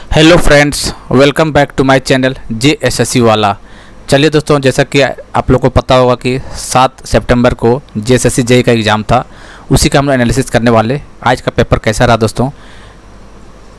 Hello friends, welcome back to my channel JSSC वाला। चलिए दोस्तों, जैसा कि आप लोग को पता होगा कि 7 सितंबर को JSSC JEE का एग्ज़ाम था, उसी का हम लोग एनालिसिस करने वाले। आज का पेपर कैसा रहा दोस्तों,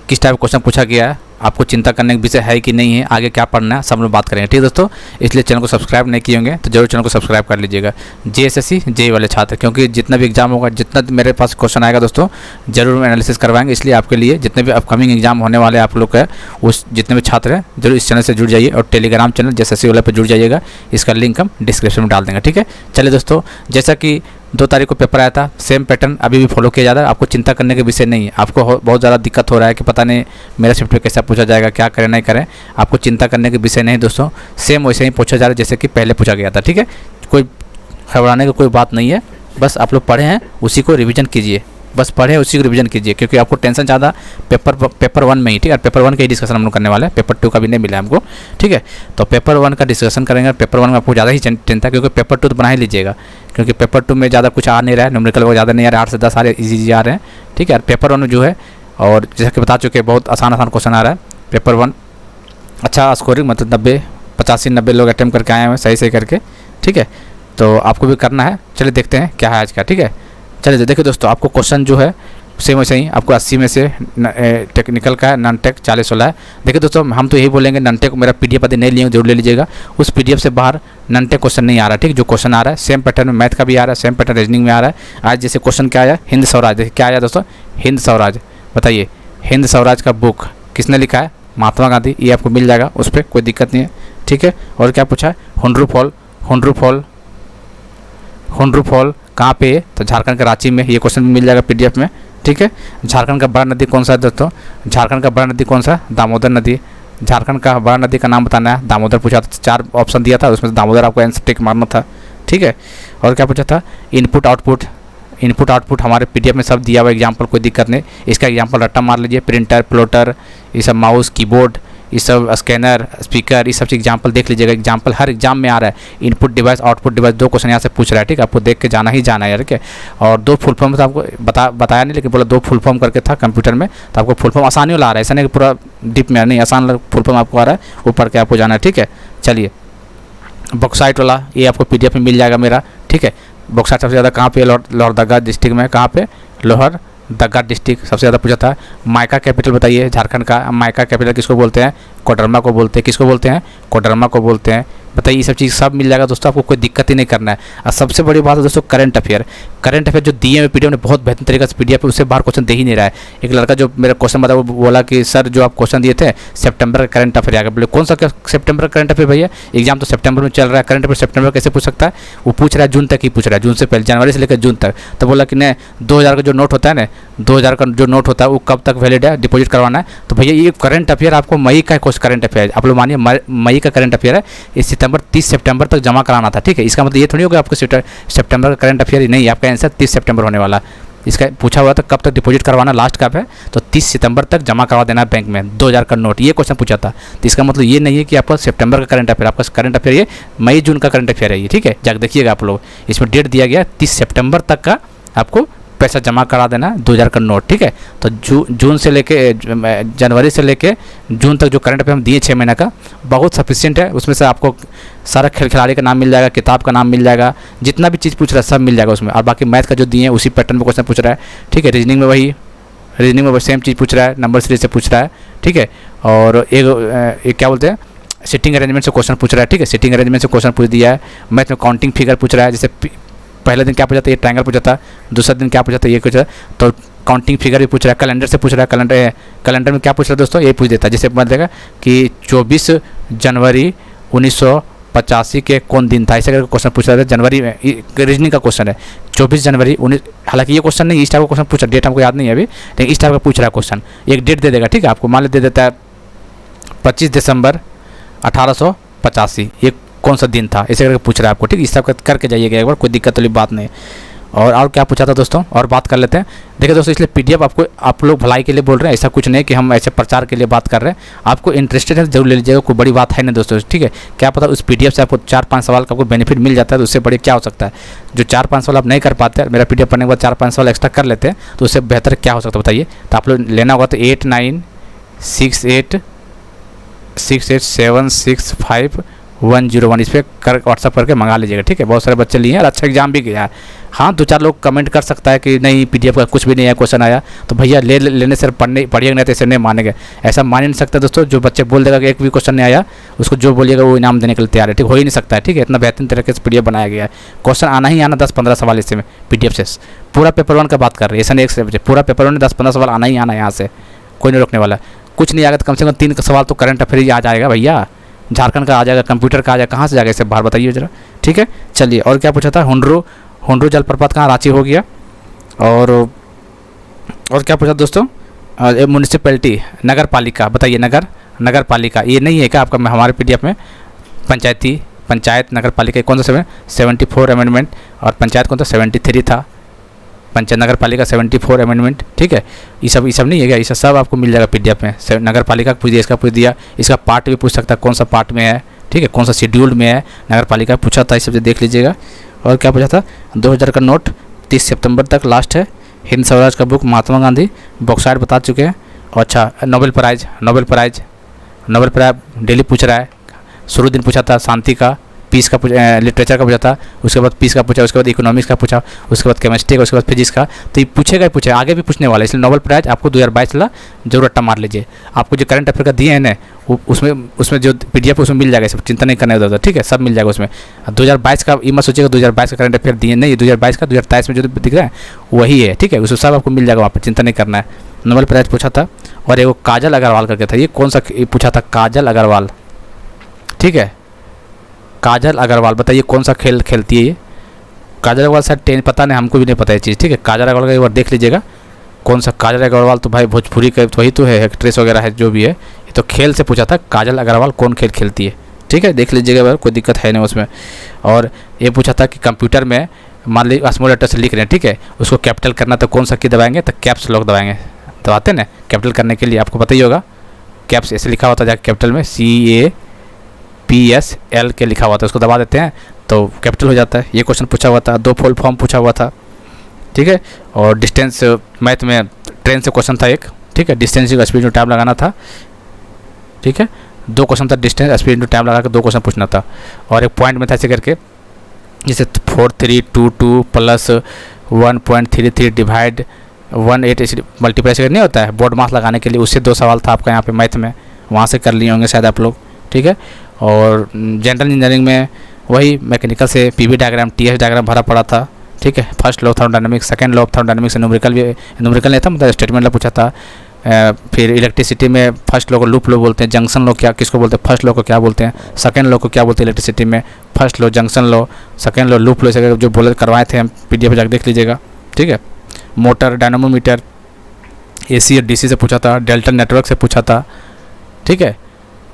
किस टाइप क्वेश्चन पूछा गया है, आपको चिंता करने का विषय है कि नहीं है, आगे क्या पढ़ना है, सब लोग बात करेंगे। ठीक है दोस्तों, इसलिए चैनल को सब्सक्राइब नहीं किए होंगे तो जरूर चैनल को सब्सक्राइब कर लीजिएगा। JSSC JEE वाले छात्र, क्योंकि जितना भी एग्जाम होगा, जितना मेरे पास क्वेश्चन आएगा दोस्तों, जरूर एनालिसिस करवाएंगे। इसलिए आपके लिए जितने भी अपकमिंग एग्जाम होने वाले आप लोग का, उस जितने भी छात्र हैं जरूर इस चैनल से जुड़ जाइए और टेलीग्राम चैनल JSSC वाले पर जुड़ जाइएगा। इसका लिंक हम डिस्क्रिप्शन में डाल देंगे। ठीक है, चलिए दोस्तों, जैसा कि 2 तारीख को पेपर आया था, सेम पैटर्न अभी भी फॉलो किया जा रहा है। आपको चिंता करने के विषय नहीं है। आपको बहुत ज़्यादा दिक्कत हो रहा है कि पता नहीं मेरा शिफ्ट कैसा पूछा जाएगा, क्या करें नहीं करें, आपको चिंता करने के विषय नहीं दोस्तों। सेम वैसे ही पूछा जा रहा है जैसे कि पहले पूछा गया था। ठीक है, कोई घबराने की कोई बात नहीं है। बस आप लोग पढ़े हैं उसी को रिवीजन कीजिए, बस पढ़े उसी को रिवीजन कीजिए, क्योंकि आपको टेंशन ज़्यादा पेपर 1 में ही। ठीक है, पेपर 1 का ही डिस्कशन हम लोग करने वाले हैं, पेपर 2 का भी नहीं मिला हमको। ठीक है, तो पेपर 1 का डिस्कशन करेंगे। पेपर 1 में आपको ज़्यादा ही चिंता है, क्योंकि पेपर 2 तो बना ही लीजिएगा, क्योंकि पेपर 2 में ज़्यादा कुछ आ नहीं रहा है, न्यूमेरिकल को ज़्यादा नहीं आ रहा है, 8 से 10 सारे ईजी आ रहे हैं। ठीक है, पेपर 1 में जो है, और जैसा कि बता चुके बहुत आसान क्वेश्चन आ रहा है पेपर 1। अच्छा स्कोरिंग, मतलब 85-90 लोग अटैम्प्ट करके आए हैं सही करके। ठीक है, तो आपको भी करना है। चलिए देखते हैं क्या है आज का। ठीक है, चलिए देखिए दोस्तों, आपको क्वेश्चन जो है सेम वैसे ही आपको 80 में से टेक्निकल का है, नॉन टेक 40 वाला है। देखिए दोस्तों, हम तो यही बोलेंगे, नॉन टेक मेरा PDF यदि नहीं लिए जरूर ले लीजिएगा। उस PDF से बाहर नॉन टेक क्वेश्चन नहीं आ रहा है। ठीक, जो क्वेश्चन आ रहा है सेम पैटर्न में मैथ का भी आ रहा है, सेम पैटर्न रीजनिंग में आ रहा है। आज जैसे क्वेश्चन क्या आया, हिंद स्वराज। देखिए क्या आया दोस्तों, हिंद स्वराज। बताइए, हिंद स्वराज का बुक किसने लिखा है? महात्मा गांधी। ये आपको मिल जाएगा, उस पर कोई दिक्कत नहीं है। ठीक है, और क्या पूछा है, हुंड्रू फॉल कहाँ पे है? तो झारखंड के रांची में। ये क्वेश्चन भी मिल जाएगा PDF में। ठीक है, झारखंड का बड़ा नदी कौन सा है दोस्तों? झारखंड का बड़ा नदी कौन सा? दामोदर नदी। झारखंड का बड़ा नदी का नाम बताना है। दामोदर पूछा था, 4 ऑप्शन दिया था, उसमें से दामोदर आपको आंसर टिक मारना था। ठीक है, और क्या पूछा था, इनपुट आउटपुट हमारे PDF में सब दिया हुआ एग्जाम्पल, कोई दिक्कत नहीं। इसका एग्जाम्पल रट्टा मार लीजिए, प्रिंटर, प्लॉटर, ये सब, माउस, कीबोर्ड, ये सब, स्कैनर, स्पीकर, ये सब चीज़ एग्जाम्पल देख लीजिएगा। एग्जाम्पल हर एग्जाम में आ रहा है। Input device, output device, 2 question यहाँ से पूछ रहा है। ठीक है, आपको देख के जाना ही जाना है। ठीक है, और 2 फुल फॉर्म तो आपको बताया नहीं, लेकिन बोला 2 फुल फॉर्म करके था कंप्यूटर में, तो आपको फुल फॉर्म आसानी वाला आ रहा है, ऐसा नहीं कि पूरा डीप में नहीं, आसान फुल फॉर्म आपको आ रहा है, ऊपर के आपको जाना है। ठीक है, चलिए बॉक्साइट वाला ये आपको PDF में मिल जाएगा मेरा। ठीक है, बॉक्साइट सबसे ज़्यादा कहाँ पे? लोहरदगा डिस्ट्रिक्ट में। कहाँ पे? लोहरदगा डिस्ट्रिक्ट सबसे ज़्यादा पूछा था। माइका कैपिटल बताइए, झारखंड का माइका कैपिटल किसको बोलते हैं? कोडरमा को बोलते हैं। किसको बोलते हैं? कोडरमा को बोलते हैं। बताइए, ये सब चीज़ सब मिल जाएगा दोस्तों, आपको कोई दिक्कत ही नहीं करना है। और सबसे बड़ी बात है दोस्तों, करंट अफेयर जो दिए हुए PDF ने बहुत बेहतरीन तरीके से PDF है, उससे बाहर क्वेश्चन दे ही नहीं रहा है। एक लड़का जो मेरा क्वेश्चन बताया, वो बोला कि सर जो आप क्वेश्चन दिए थे सितंबर का करंट अफेयर आ गया। बोले कौन सा सितंबर का करंट अफेयर भैया? एग्जाम तो सितंबर में चल रहा है, करंट अफेयर सितंबर कैसे पूछ सकता है? वो पूछ रहा है जून तक ही पूछ रहा है, जून से पहले, जनवरी से लेकर जून तक। तो बोला कि नहीं, 2000 का जो नोट होता है ना, 2000 का जो नोट होता है वो कब तक वैलिड है, डिपॉजिट करवाना है। तो भैया ये करंट अफेयर आपको मई का करंट अफेयर, आप लोग मानिए मई का करंट अफेयर है, इस 30 सितंबर तक जमा कराना था। ठीक है, इसका मतलब ये थोड़ी होगा आपको सितंबर का करंट अफेयर ही नहीं, आपका आंसर 30 सितंबर होने वाला। इसका पूछा हुआ था कब तक डिपॉजिट करवाना, लास्ट कब है? तो 30 सितंबर तक जमा करवा देना है बैंक में 2000 का नोट। ये क्वेश्चन पूछा था, तो इसका मतलब ये नहीं है कि आपका सितंबर का करंट अफेयर, आपका करंट अफेयर ये मई जून का करंट अफेयर है ये। ठीक है, जाकर देखिएगा आप लोग, इसमें डेट दिया गया 30 सितंबर तक का आपको पैसा जमा करा देना 2000 का नोट। ठीक है, तो जून से लेके जनवरी से लेके जून तक जो करंट अफेयर हम दिए 6 महीने का, बहुत सफिशिएंट है। उसमें से आपको सारा खिलाड़ी का नाम मिल जाएगा, किताब का नाम मिल जाएगा, जितना भी चीज़ पूछ रहा है सब मिल जाएगा उसमें। और बाकी मैथ का जो दिए हैं उसी पैटर्न में क्वेश्चन पूछ रहा है। ठीक है, रीजनिंग में वही सेम चीज़ पूछ रहा है, नंबर सीरीज से पूछ रहा है। ठीक है, और एक क्या बोलते हैं, सिटिंग अरेंजमेंट से क्वेश्चन पूछ रहा है। ठीक है, सिटिंग अरेंजमेंट से क्वेश्चन पूछ दिया है। मैथ में काउंटिंग फिगर पूछ रहा है, जैसे पहले दिन क्या पूछा था, ये ट्रायंगल पूछा था, दूसरा दिन क्या पूछा था, ये पूछा, तो काउंटिंग फिगर भी पूछ रहा है। कैलेंडर से पूछ रहा है, कैलेंडर में क्या पूछ रहा है दोस्तों, ये पूछ देता है। जैसे मान लेगा कि 24 जनवरी 1985 के कौन दिन था, ऐसे करके क्वेश्चन पूछ रहा था। जनवरी में रीजनिंग का क्वेश्चन है, 24 जनवरी 19, हालांकि ये क्क्वेश्चन नहीं, इस टाइप का क्वेश्चन पूछा, डेट हमको याद नहीं है अभी, लेकिन इस टाइप का पूछ रहा है क्वेश्चन। एक डेट दे देगा। ठीक है, आपको मान दे देता है 25 दिसंबर 1885, ये कौन सा दिन था, ऐसे करके पूछ रहा है आपको। ठीक, इस सब करके जाइएगा एक बार, कोई दिक्कत वाली बात नहीं। और क्या पूछा था दोस्तों, और बात कर लेते हैं। देखिए दोस्तों, इसलिए PDF आपको, आप लोग भलाई के लिए बोल रहे हैं, ऐसा कुछ नहीं कि हम ऐसे प्रचार के लिए बात कर रहे हैं। आपको इंटरेस्टेड है जरूर ले लीजिएगा, कोई बड़ी बात है ना दोस्तों। ठीक है, क्या पता उस PDF से आपको 4-5 सवाल का आपको बेनिफिट मिल जाता है, तो उससे बड़े क्या हो सकता है। जो 4-5 सवाल आप नहीं कर पाते, मेरा PDF पढ़ने के बाद 4-5 सवाल एक्स्ट्रा कर लेते हैं, तो उससे बेहतर क्या हो सकता है बताइए। तो आप लोग लेना होगा तो 8, 9, 686765 इस पर कर व्हाट्सअप करके मंगा लीजिएगा, ठीक है। बहुत सारे बच्चे लिए हैं और अच्छा एग्जाम भी गया है। हाँ, 2-4 लोग कमेंट कर सकता है कि नहीं PDF का कुछ भी नहीं है, क्वेश्चन आया तो भैया लेने से पढ़िएगा, नहीं तो ऐसे नहीं मानेंगे। ऐसा मान ही नहीं सकता दोस्तों। जो बच्चे बोल देगा कि एक भी क्वेश्चन नहीं आया, उसको जो बोलिएगा वो इनाम देने के लिए तैयार है, ठीक हो ही नहीं सकता है, ठीक है। इतना बेहतरीन तरीके से PDF बनाया गया है। क्वेश्चन आना ही आना 10-15 सवाल इससे में PDF से। पूरा पेपर 1 का बात कर रहे हैं, ऐसा नहीं एक से पूरा पेपर 1 में 10-15 सवाल आना ही आना यहाँ से, कोई नहीं रोकने वाला। कुछ नहीं आएगा तो कम से कम 3 सवाल तो करंट अफेयर ही आ जाएगा भैया। झारखंड का आ जाएगा, कंप्यूटर का आ जाएगा, कहाँ से जाएगा इसे बाहर बताइए जरा, ठीक है। चलिए, और क्या पूछा था? हुंड्रू जलप्रपात कहाँ? रांची हो गया। और क्या पूछा दोस्तों? म्यूनिसिपैलिटी, नगर पालिका, बताइए। नगर पालिका ये नहीं है क्या आपका हमारे PDF में? पंचायत नगर पालिका कौन सा 74 अमेंडमेंट, और पंचायत कौन सा 73 था। पंचायत नगर पालिका 74 अमेंडमेंट, ठीक है। ये सब नहीं है क्या? ये सब आपको मिल जाएगा PDF में। नगर पालिका पूछ दिया, इसका पूछ दिया, इसका पार्ट भी पूछ सकता है, कौन सा पार्ट में है, ठीक है, कौन सा शेड्यूल में है। नगर पालिका पूछा था, इस सब देख लीजिएगा। और क्या पूछा था? 2000 का नोट 30 सितंबर तक लास्ट है। हिंद स्वराज का बुक महात्मा गांधी, बॉक्साइट बता चुके हैं। और अच्छा, नोबेल प्राइज़ डेली पूछ रहा है। शुरू दिन पूछा था शांति का, पीस का लिटरेचर का पूछा था, उसके बाद पीस का पूछा, उसके बाद इकोनॉमिक्स का पूछा, उसके बाद केमिस्ट्री का, उसके बाद फिजिक्स का। तो ये पूछेगा ही पूछेगा, आगे भी पूछने वाला है। इसलिए नोबेल प्राइज़ आपको 2022 वाला जरूर रट्टा मार लीजिए। आपको जो करंट अफेयर का दिए हैं ना, उसमें जो PDF उसमें मिल जाएगा, सब चिंता नहीं करना उधर, ठीक है, सब मिल जाएगा उसमें। 2022 का ये मत सोचिएगा 2022 का करंट अफेयर दिए नहीं, 2022 का 2023 में जो दिख रहा है वही है, ठीक है। उसमें सब आपको मिल जाएगा, वहाँ पर चिंता नहीं करना है। नोबेल प्राइज़ पूछा था। और एक काजल अग्रवाल करके था, ये कौन सा पूछा था? काजल अग्रवाल, ठीक है। काजल अग्रवाल, बताइए कौन सा खेल खेलती है ये? काजल अग्रवाल शायद 10, पता नहीं, हमको भी नहीं पता ये चीज़, ठीक है। काजल अग्रवाल का एक बार देख लीजिएगा कौन सा। काजल अग्रवाल तो भाई भोजपुरी का वही तो है, एक्ट्रेस वगैरह है जो भी है। ये तो खेल से पूछा था, काजल अग्रवाल कौन खेल खेलती है, ठीक है, देख लीजिएगा, कोई दिक्कत है नहीं उसमें। और ये पूछा था कि कंप्यूटर में मान लीजिए स्मॉल लेटर से लिख रहे हैं, ठीक है, उसको कैपिटल करना तो कौन सा की दबाएंगे? तो कैप्स लॉक दबाएंगे, दबाते हैं ना कैपिटल करने के लिए, आपको पता ही होगा। कैप्स ऐसे लिखा होता है जाके कैपिटल में, CAPSL के लिखा हुआ था, उसको दबा देते हैं तो कैपिटल हो जाता है। ये क्वेश्चन पूछा हुआ था। 2 फुल फॉर्म पूछा हुआ था, ठीक है। और डिस्टेंस मैथ में ट्रेन से क्वेश्चन था एक, ठीक है। डिस्टेंस का स्पीड में टाइम लगाना था, ठीक है। 2 क्वेश्चन था, डिस्टेंस स्पीड में टाइम लगा के 2 क्वेश्चन पूछना था। और एक पॉइंट में था ऐसे करके, जैसे 4322 प्लस 1.33 डिवाइड 18 मल्टीप्लाई से नहीं होता है बोर्ड मास लगाने के लिए, उससे 2 सवाल था आपका यहाँ पे मैथ में, वहाँ से कर लिए होंगे शायद आप लोग, ठीक है। और जनरल इंजीनियरिंग में वही मैकेनिकल से PV डायग्राम, TS डायग्राम भरा पड़ा था, ठीक है। First law of thermodynamics, second law of thermodynamics, numerical नहीं था, मतलब स्टेटमेंट लॉ पूछा था। फिर इलेक्ट्रिसिटी में फर्स्ट लॉ को लूप लॉ बोलते हैं, जंक्शन लॉ क्या किसको बोलते हैं, फर्स्ट लॉ को क्या बोलते हैं, सेकंड लॉ को क्या बोलते हैं इलेक्ट्रिसिटी में, first law, junction law, second law, loop law, से जो बोले करवाए थे हम PDF जाकर देख लीजिएगा, ठीक है। मोटर, डायनामोमीटर, AC और DC से पूछा था, डेल्टा नेटवर्क से पूछा था, ठीक है।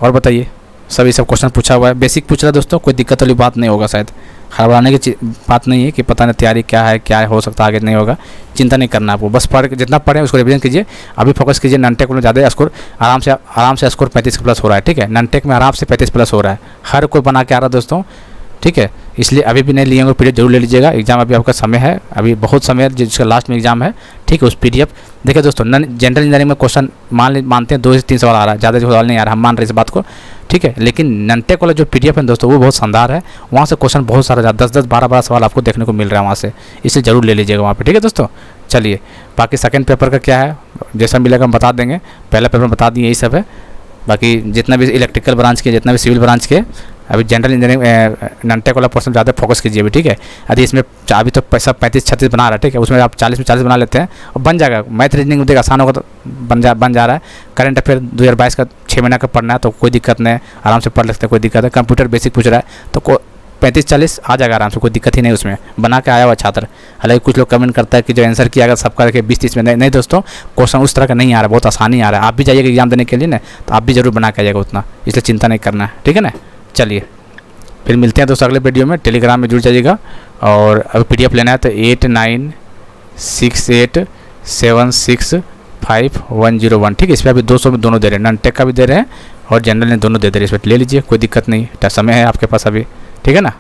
और बताइए, सभी सब क्वेश्चन पूछा हुआ है, बेसिक पूछ रहा है दोस्तों, कोई दिक्कत वाली बात नहीं होगा, शायद घबराने की बात नहीं है कि पता नहीं तैयारी क्या है हो सकता है आगे नहीं होगा, चिंता नहीं करना आपको, बस जितना पढ़ें उसको रिवीजन कीजिए। अभी फोकस कीजिए नॉनटेक में, ज़्यादा स्कोर आराम से स्कोर 35 प्लस हो रहा है, ठीक है। नॉनटेक में आराम से 35 प्लस हो रहा है, हर कोई बना के आ रहा है दोस्तों, ठीक है। इसलिए अभी भी नहीं लिए होंगे PDF जरूर ले लीजिएगा, एग्जाम अभी आपका समय है, अभी बहुत समय है, जिसका लास्ट में एग्जाम है, ठीक है। उस PDF देखिए दोस्तों, जनरल इंजीनियरिंग में क्वेश्चन मानते हैं 2 से 3 सवाल आ रहा है, ज़्यादा सवाल नहीं आ रहा, हम मान रहे इस बात को, ठीक है। लेकिन नॉनटेक वाला जो PDF है दोस्तों वो बहुत शानदार है, वहाँ से क्वेश्चन बहुत सारा 10-10, 12-12 सवाल आपको देखने को मिल रहा है वहाँ से, इसलिए ज़रूर ले लीजिएगा वहाँ पे, ठीक है दोस्तों। चलिए, बाकी सेकंड पेपर का क्या है, जैसा मिलेगा हम बता देंगे, पहला पेपर बता दिए, यही सब है। बाकी जितना भी इलेक्ट्रिकल ब्रांच के, जितना भी सिविल ब्रांच के, अभी जनरल इंजीनियरिंग नॉनटेक वाला पर्सन ज़्यादा फोकस कीजिए अभी, ठीक है। यदि इसमें अभी तो पैसा 35-36 बना रहा है, ठीक है, उसमें आप 40 में 40 बना लेते हैं और बन जाएगा। मैथ रीजनिंग में देखिए आसान होगा तो बन जा रहा है। करंट अफेयर 2022 का 6 महीना का पढ़ना है तो कोई दिक्कत नहीं है, आराम से पढ़ सकते हैं, कोई दिक्कत है। कंप्यूटर बेसिक पूछ रहा है तो 35-40 आ जाएगा आराम से, कोई दिक्कत ही नहीं उसमें, बना के आया हुआ छात्र। हालांकि कुछ लोग कमेंट करता है कि जो आंसर किया अगर सबका रखे 20-30 में, नहीं दोस्तों, क्वेश्चन उस तरह का नहीं आ रहा, बहुत आसानी आ रहा है। आप भी जाइएगा एग्जाम देने के लिए ना, तो आप भी जरूर बना के आइएगा उतना, इसलिए चिंता नहीं करना है, ठीक है ना। चलिए फिर मिलते हैं दोस्तों अगले वीडियो में, टेलीग्राम में जुड़ जाइएगा। और अगर PDF लेना है तो 8968765101, ठीक है। इस पर अभी 200 में दोनों दे रहे हैं, नॉनटेक का भी दे रहे हैं और जनरल ने दोनों दे रहे हैं, इस पर ले लीजिए, कोई दिक्कत नहीं, समय है आपके पास अभी, ठीक है ना।